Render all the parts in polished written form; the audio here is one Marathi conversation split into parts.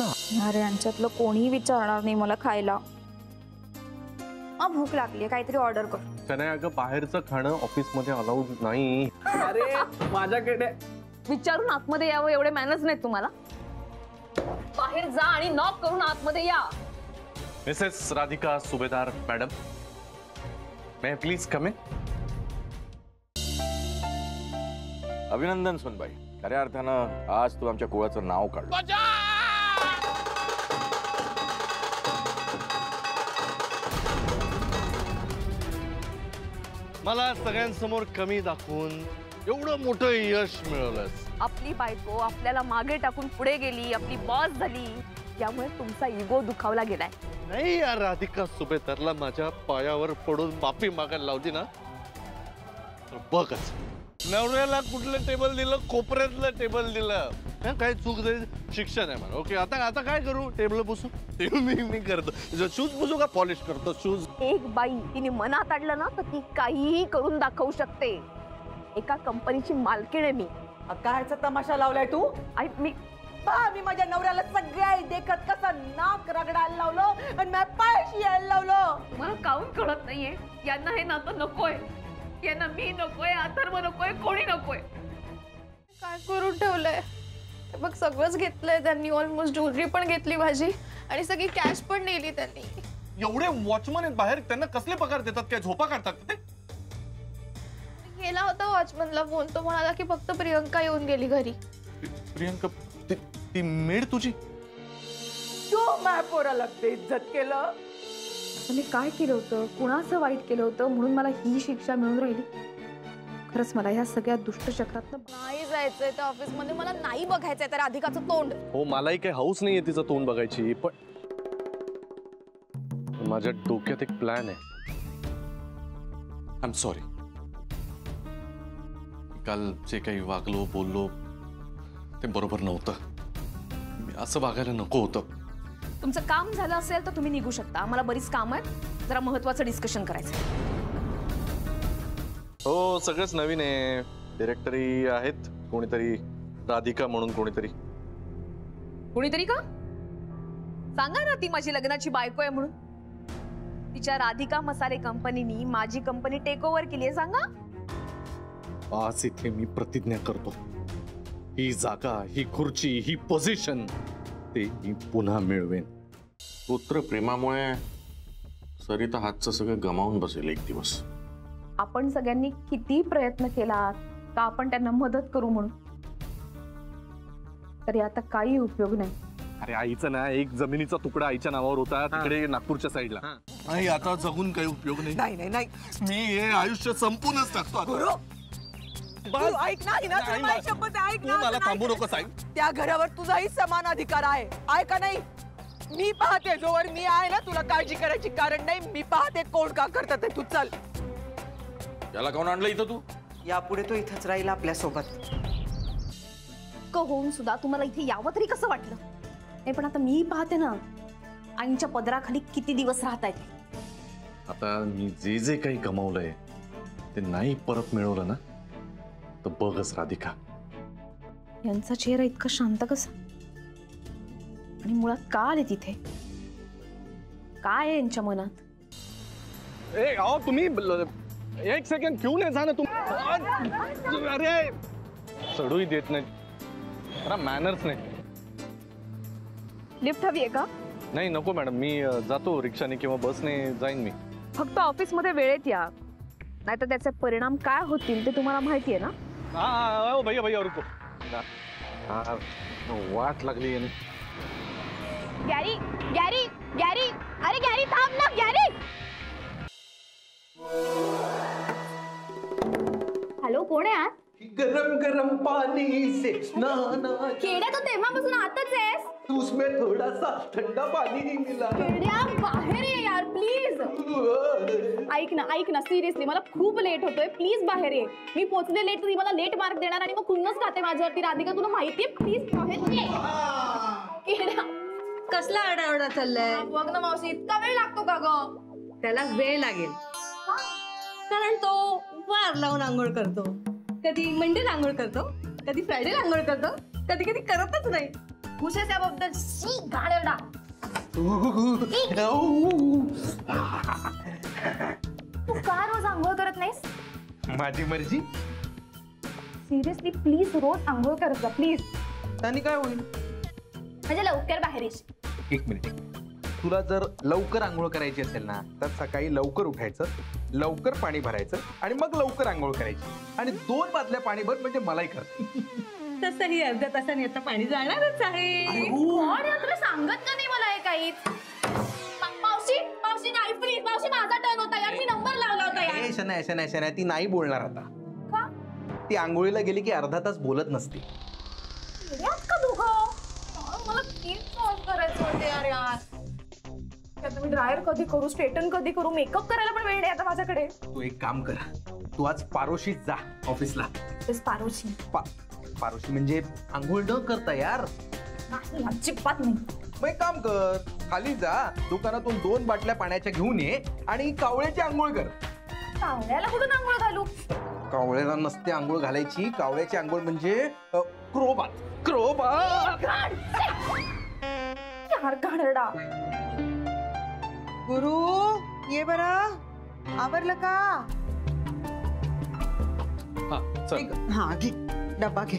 अरे यांच्यातलं कोणी विचारणार नाही मला खायला. भूक लागली, काहीतरी ऑर्डर कर. सन्या अगं बाहेरचं खाणं ऑफिस मध्ये अलाउड नाही. अरे माझ्याकडे विचारून आतमध्ये यावं एवढे मॅनर्स नाहीत तुम्हाला. बाहेर जा आणि नॉक करून आतमध्ये या. मिसेस राधिका सुभेदार madam, may please come in. अभिनंदन सुनबाई, खऱ्या अर्थानं आज तू आमच्या कुळाचं नाव काढलं. मला सगळ्यांसमोर कमी दाखवून एवढं मोठं यश मिळवलंस. आपली बायको आपल्याला मागे टाकून पुढे गेली, आपली बॉस झाली, त्यामुळे तुमचा इगो दुखावला गेलाय. नाही यार, राधिका सुभेदारला माझ्या पायावर पडून माफी मागायला लावली ना तर बघच. नवऱ्याला कुठलं टेबल दिलं, कोपऱ्यातलं टेबल दिलं. काय चूक झाली, शिक्षा नाही मला. ओके, आता काय करू, टेबल पुसू. मी करतो. शूज पुसू का पॉलिश करतो शूज. एक बाई तिने मनात आणलं ना तर ती काहीही करून दाखवू शकते. एका कंपनीची मालकीण आहे मी. कायचा तमाशा लावलाय तू? मी मी माझ्या नवऱ्याला सगळ्या देखत कसं नाक रगडायला लावलं आणि मी पायाशी यायला लावलं. मला काऊन कळत नाहीये, यांना हे नातं नकोय, यांना मी नकोय, अथर्व नकोय, कोणी नकोय. काय करून ठेवलंय बघ, सगळंच घेतलंय त्यांनी. ऑलमोस्ट ज्वेलरी पण घेतली माझी आणि सगळी कॅश पण नेली त्यांनी. एवढे वॉचमन आहेत बाहेर, त्यांना कसले पगार देतात, काय झोपा काढतात ते? केला होता वॉचमनला फोन, तो म्हणाला की फक्त प्रियंका येऊन गेली घरी. प्रियंका ती मेड तुझी? तू माझ्या पोराला बेइज्जत केलं. मी काय केलं होतं, कुणाचं वाईट केलं होतं म्हणून मला ही शिक्षा मिळून राहिली? खरंच मला ह्या सगळ्या दुष्टचक्रातनं नाही जायचंय त्या ऑफिस मध्ये, मला नाही बघायचंय त्या राधिकाचं तोंड. हो, मलाही काही हौस नाहीये तिचं तोंड बघायची, पण माझ्या डोक्यात एक प्लॅन आहे. I am sorry. काल जे काही वागलो बोललो ते बरोबर नव्हतं. मी असं वागायला नको होतं. तुमचं काम झालं असेल तर तुम्ही निघू शकता. आम्हाला बरीच काम आहेत, जरा महत्त्वाचं डिस्कशन करायचं. हो, सगळंच नवीन आहे. डिरेक्टरी आहेत कोणीतरी, राधिका म्हणून कोणीतरी. कोणीतरी का? सांगा ना, ती माझी लग्नाची बायको आहे म्हणून. तिच्या राधिका मसाले कंपनीनी माझी कंपनी टेक ओव्हर केली आहे. सांगा. आज इथे मी प्रतिज्ञा करतो, ही जागा, ही खुर्ची, ही पोझिशन ते मी पुन्हा मिळवेन. पुत्र प्रेमामुळे सरिता हातचं सगळं गमावून बसेल एक दिवस. आपण सगळ्यांनी किती प्रयत्न केला का आपण त्यांना मदत करू म्हणून, तरी आता काही उपयोग नाही. अरे आईचा ना एक जमिनीचा तुकडा आईच्या नावावर होता तिकडे नागपूरच्या साईडला. आई आता जगून काही उपयोग नाही. नाही नाही नाही, मी हे आयुष्य संपूनच टाकतो. ऐक ना, शपथ ऐक ना. मला थांबू नकोस आई. त्या घरावर तुझाही समान अधिकार आहे, आहे का नाही? मी पाहते, जोवर मी आहे ना तुला काळजी करायची कारण नाही. मी पाहते कोण का करतात. तू चल. याला कोण आणलं इथं? तू यापुढे तो इथंच राहील आपल्या सोबत. होऊन सुद्धा तुम्हाला इथे यावं तरी कसं वाटलं? नाही पण आता मी पाहते ना, आईच्या पदराखाली किती दिवस राहत आहेत. आता मी जे जे काही कमावलंय ते नाही परत मिळवलं ना तर बघच राधिका. यांचा चेहरा इतका शांत कसा, आणि मुळात का आले तिथे? काय आहे यांच्या मनात? ए आओ, तुम्ही एक सेकंड क्यों नाही जाणं तुम्ही? अरे चढूही देत नाही, जरा मॅनर्स नाही. लिफ्ट हवी आहे का? नाही नको मॅडम, मी जातो रिक्षाने किंवा बसने जाईन. मी फक्त ऑफिस मध्ये वेळेत या, नाहीतर त्याचे परिणाम काय होतील ते तुम्हाला माहिती आहे ना. हाँ भैया भैया रुको. वाट लागली याने. गॅरी गॅरी गॅरी, अरे गॅरी थांब ना गॅरी. हॅलो, कोण आहे आत? गरम गरम पानी से नहाना. केड्या, तू तेव्हापासून आताच आहेस? उसमें थोड़ा सा ठंडा पानी ही मिला. केड्या, बाहेर ये यार प्लीज. ऐक ना सिरियसली, मला खूप लेट होतोय, प्लीज बाहेर ये. मी पोचले लेट, ती मला लेट मार्क देणार आणि मग खुन्नस खाते माझ्यावरती. राधिका तुला माहितीये, प्लीज बाहेर ये. केड्या, कसला आरडाओरडा चाललाय? बघ ना मावशी, इतका वेळ लागतो का ग? त्याला वेळ लागेल, कारण तो वार लावून आंघोळ करतो. कधी मंडेला आंघोळ करतो, कधी फ्रायडेला आंघोळ करतो, कधी कधी करतच नाही. घुसेस याबद्दल शी घाणेरडा. तू का रोज आंघोळ करत नाहीस? माझी मर्जी. सिरियसली प्लीज रोज आंघोळ करत जा प्लीज. त्याने काय होईल? म्हणजे लवकर बाहेर येशील. एक मिनिट. तुला जर लवकर आंघोळ करायची असेल ना तर सकाळी लवकर उठायचं, लवकर पाणी भरायचं आणि मग लवकर आंघोळ करायची आणि 2 बादल्या पाणी भर म्हणजे मलाही करते. तसंही अर्ध्या तासाने आता पाणी जाणारच आहे. कोण आहे? तुला सांगत का नाही मला हे काहीच? मावशी मावशी नाही प्लीज. मावशी माझा टर्न होता यार. मी नंबर लावला होता यार. ए शनाया ती नाही बोलणार आता. का? ती आंघोळीला गेली की अर्धा तास बोलत नसते. यात का दोघं? मला केक सॉल्व करायचं होते यार. आता मी ड्रायर कधी करू, स्ट्रेटन कधी करू, मेकअप करायला पण वेळ आहे आता माझ्याकडे. तू एक काम कर, तू आज पारोशीत जा ऑफिसला. पारोशी पारोशी म्हणजे आंघोळ न करता यार. नाही अजिबात नाही. मग एक काम कर, खाली जा, दुकानातून 2 बाटल्या पाण्याच्या घेऊन ये आणि कावळ्याची आंघोळ कर. कावळ्याला कुठून आंघोळ घालू? कावळ्याला नसते आंघोळ घालायची. कावळ्याची आंघोळ म्हणजे क्रोबात. यार घाणेरडा. गुरु ये बरं, आवरलं का? हा घे डब्बा घे.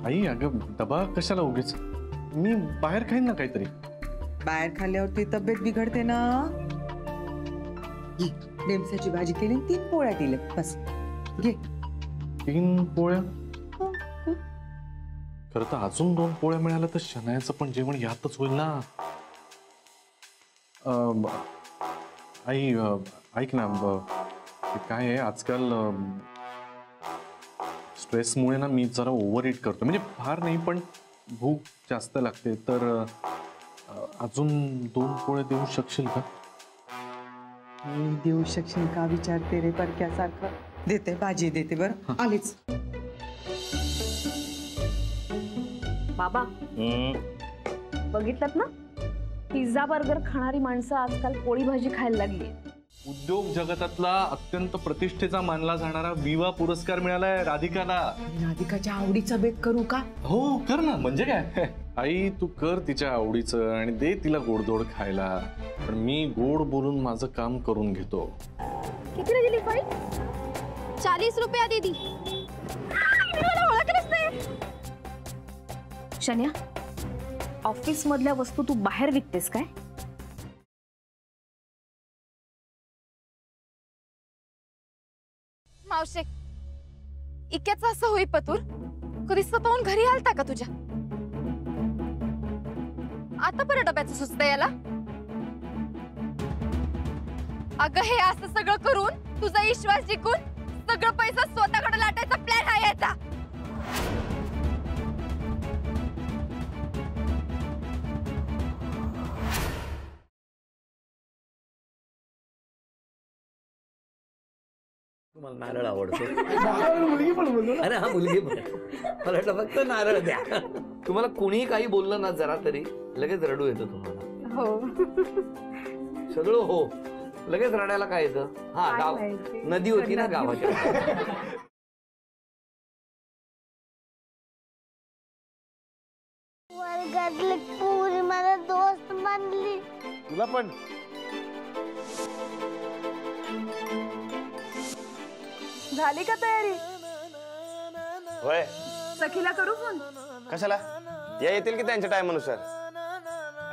आई अगं डबा कशाला उगीच, मी बाहेर खाईन ना काहीतरी. बाहेर खाल्ल्यावरती तब्येत बिघडते ना. घे, डेमसाची भाजी केली 3 पोळ्या दिल्या बस. घे. 3 पोळ्या? खरं तर अजून 2 पोळ्या मिळाल्या तर शनायाचं पण जेवण यातच होईल ना. आई ऐक ना, ते काय आहे आजकाल स्ट्रेसमुळे ना मी जरा ओव्हर ईट करतो. म्हणजे फार नाही पण भूक जास्त लागते. तर अजून 2 पोळ्या देऊ शकशील का? देऊ शकशील का विचारते रे परक्यासारखं. देते भाजी देते बरं. आलीच. बाबा बघितलं ना, पिझ्झा बर्गर खाणारी माणसं आजकाल पोळी भाजी खायला लागली. उद्योग जगतातला अत्यंत प्रतिष्ठेचा मानला जाणारा विवा पुरस्कार मिळालाय राधिकाला. राधिकाच्या आवडीचा बेत करू का? हो कर ना. म्हणजे काय आई, तू कर तिच्या आवडीचं आणि दे तिला गोडधोड खायला. पण मी गोड बोलून माझं काम करून घेतो. किती दिली फाईल? 40 रुपया दीदी. शन्या, ऑफिस मधल्या वस्तू तू बाहेर विकतेस काय? मावशे, इक्याचं असं होई पतूर? कधी स्वतःहून घरी आलता का तुझ्या? आता परत डब्याचं सुचतं याला? अगं हे असं सगळं करून तुझा विश्वास जिंकून सगळं पैसा स्वतःकडे लाटायचा प्लॅन आहे याचा. तुम्हाला नारळ आवडतो? अरे हा मुलगी पण मला वाटलं फक्त नारळ द्या. तुम्हाला कोणीही काही बोललं ना जरा तरी लगेच रडू येतं तुम्हाला. हो. सगळं हो लगेच रडायला काय येतं? हा गाव नदी होती ना गावाच्या. वर्गातली पोरी मला दोस्त मानली. तुला पण झाली का तयारी? होय. सखीला करू फोन? कशाला? या येतील की त्यांच्या टायमानुसार.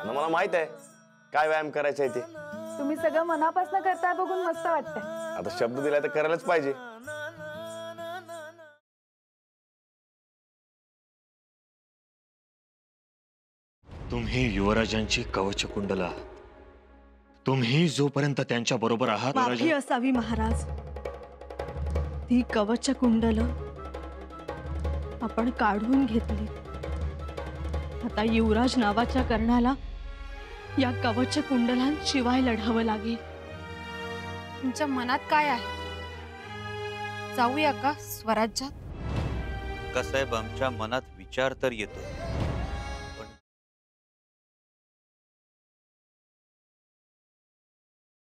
मला माहित आहे काय व्यायाम करायचा आहे ते. तुम्ही सगळं मनापासून करताय बघून मस्त वाटतंय. आता शब्द दिला तर करायलाच पाहिजे. तुम्ही युवराजांची कवच कुंडला, तुम्ही जोपर्यंत त्यांच्या बरोबर आहात. माफी असावी महाराज. ती कवच कुंडल आपण काढून घेतली. आता युवराज नावाच्या कर्णाला या कवच कुंडलांशिवाय लढावं लागेल. तुमच्या मनात काय आहे? जाऊया का स्वराज्यात? साहेब, आमच्या मनात विचार तर येतो,